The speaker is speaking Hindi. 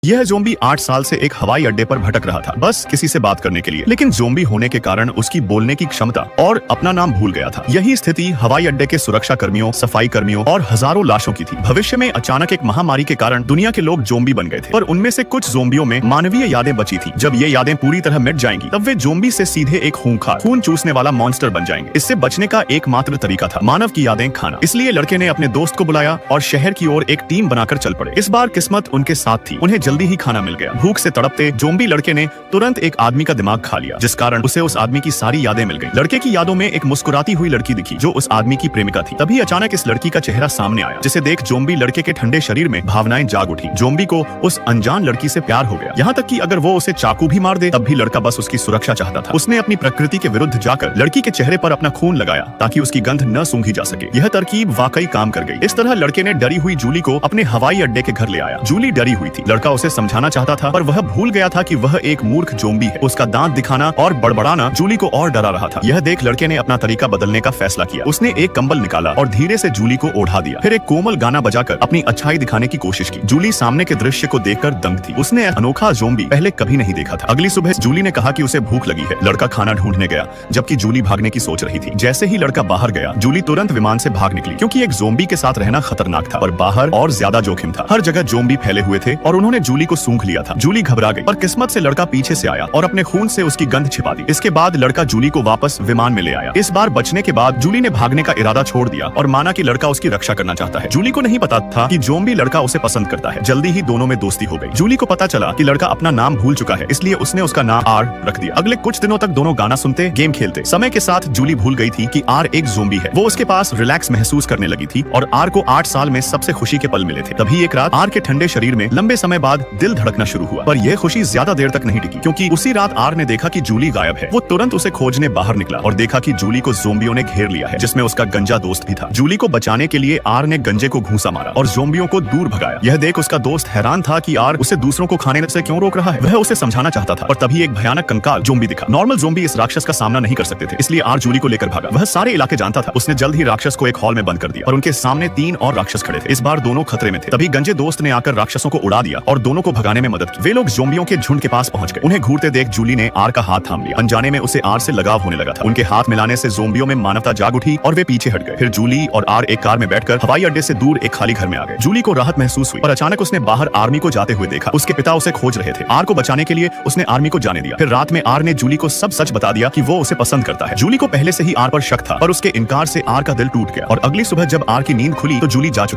यह ज़ोंबी 8 साल से एक हवाई अड्डे पर भटक रहा था, बस किसी से बात करने के लिए। लेकिन ज़ोंबी होने के कारण उसकी बोलने की क्षमता और अपना नाम भूल गया था। यही स्थिति हवाई अड्डे के सुरक्षा कर्मियों, सफाई कर्मियों और हजारों लाशों की थी। भविष्य में अचानक एक महामारी के कारण दुनिया के लोग ज़ोंबी बन गए थे, पर उनमें से कुछ ज़ोंबियों में मानवीय यादें बची थी। जब ये यादें पूरी तरह मिट जाएंगी, तब वे ज़ोंबी से सीधे एक खूंखार, खून चूसने वाला मॉन्स्टर बन जाएंगे। इससे बचने का एकमात्र तरीका था मानव की यादें खाना। इसलिए लड़के ने अपने दोस्त को बुलाया और शहर की ओर एक टीम बनाकर चल पड़े। इस बार किस्मत उनके साथ थी, उन्हें जल्दी ही खाना मिल गया। भूख से तड़पते ज़ोंबी लड़के ने तुरंत एक आदमी का दिमाग खा लिया, जिस कारण उसे उस आदमी की सारी यादें मिल गईं। लड़के की यादों में एक मुस्कुराती हुई लड़की दिखी, जो उस आदमी की प्रेमिका थी। तभी अचानक इस लड़की का चेहरा सामने आया, जिसे देख ज़ोंबी लड़के के ठंडे शरीर में भावनाएं जाग उठी। ज़ोंबी को उस अनजान लड़की से प्यार हो गया, यहाँ तक कि अगर वो उसे चाकू भी मार दे, तब भी लड़का बस उसकी सुरक्षा चाहता था। उसने अपनी प्रकृति के विरुद्ध जाकर लड़की के चेहरे पर अपना खून लगाया, ताकि उसकी गंध न सूंघी जा सके। यह तरकीब वाकई काम कर गई। इस तरह लड़के ने डरी हुई जूली को अपने हवाई अड्डे के घर ले आया। जूली डरी हुई थी। लड़का उसे समझाना चाहता था, पर वह भूल गया था कि वह एक मूर्ख ज़ोंबी है। उसका दांत दिखाना और बड़बड़ाना जूली को और डरा रहा था। यह देख लड़के ने अपना तरीका बदलने का फैसला किया। उसने एक कंबल निकाला और धीरे से जूली को ओढ़ा दिया। फिर एक कोमल गाना बजाकर अपनी अच्छाई दिखाने की कोशिश की। जूली सामने के दृश्य को देखकर दंग थी। उसने अनोखा ज़ोंबी पहले कभी नहीं देखा था। अगली सुबह जूली ने कहा कि उसे भूख लगी है। लड़का खाना ढूंढने गया, जबकि जूली भागने की सोच रही थी। जैसे ही लड़का बाहर गया, जूली तुरंत विमान से भाग निकली, क्योंकि एक ज़ोंबी के साथ रहना खतरनाक था और बाहर और ज्यादा जोखिम था। हर जगह ज़ोंबी फैले हुए थे और उन्होंने जूली को सूंघ लिया था। जूली घबरा गई, पर किस्मत से लड़का पीछे से आया और अपने खून से उसकी गंध छिपा दी। इसके बाद लड़का जूली को वापस विमान में ले आया। इस बार बचने के बाद जूली ने भागने का इरादा छोड़ दिया और माना कि लड़का उसकी रक्षा करना चाहता है। जूली को नहीं पता था कि ज़ोंबी लड़का उसे पसंद करता है। जल्दी ही दोनों में दोस्ती हो गई। जूली को पता चला कि लड़का अपना नाम भूल चुका है, इसलिए उसने उसका नाम आर रख दिया। अगले कुछ दिनों तक दोनों गाना सुनते, गेम खेलते। समय के साथ जूली भूल गई थी कि आर एक ज़ोंबी है। वो उसके पास रिलैक्स महसूस करने लगी थी और आर को 8 साल में सबसे खुशी के पल मिले थे। तभी एक रात आर के ठंडे शरीर में लंबे समय बाद दिल धड़कना शुरू हुआ, पर यह खुशी ज्यादा देर तक नहीं टिकी, क्योंकि उसी रात आर ने देखा कि जूली गायब है। वो तुरंत उसे खोजने बाहर निकला और देखा कि जूली को ज़ोंबियों ने घेर लिया है, जिसमें उसका गंजा दोस्त भी था। जूली को बचाने के लिए आर ने गंजे को घूंसा मारा और ज़ोंबियों को दूर भगाया। यह देख उसका दोस्त हैरान था कि आर उसे दूसरों को खाने से क्यों रोक रहा है। वह उसे समझाना चाहता था, और तभी एक भयानक कंकाल ज़ोंबी दिखा। नॉर्मल ज़ोंबी इस राक्षस का सामना नहीं कर सकते थे, इसलिए आर जूली को लेकर भागा। वह सारे इलाके जानता था। उसने जल्द ही राक्षस को एक हॉल में बंद कर दिया और उनके सामने 3 और राक्षस खड़े थे। इस बार दोनों खतरे में थे। तभी गंजे दोस्त ने आकर राक्षसों को उड़ा दिया और दोनों को भगाने में मदद की। वे लोग ज़ोंबियों के झुंड के पास पहुंच गए। उन्हें घूरते देख जूली ने आर का हाथ थाम लिया। अनजाने में उसे आर से लगाव होने लगा था। उनके हाथ मिलाने से ज़ोंबियों में मानवता जाग उठी और वे पीछे हट गए। फिर जूली और आर एक कार में बैठकर हवाई अड्डे से दूर एक खाली घर में आ गए। जूली को राहत महसूस हुई, पर अचानक उसने बाहर आर्मी को जाते हुए देखा। उसके पिता उसे खोज रहे थे। आर को बचाने के लिए उसने आर्मी को जाने दिया। फिर रात में आर ने जूली को सब सच बता दिया कि वो उसे पसंद करता है। जूली को पहले से ही आर पर शक था, पर उसके इनकार से आर का दिल टूट गया और अगली सुबह जब आर की नींद खुली तो जूली जा चुकी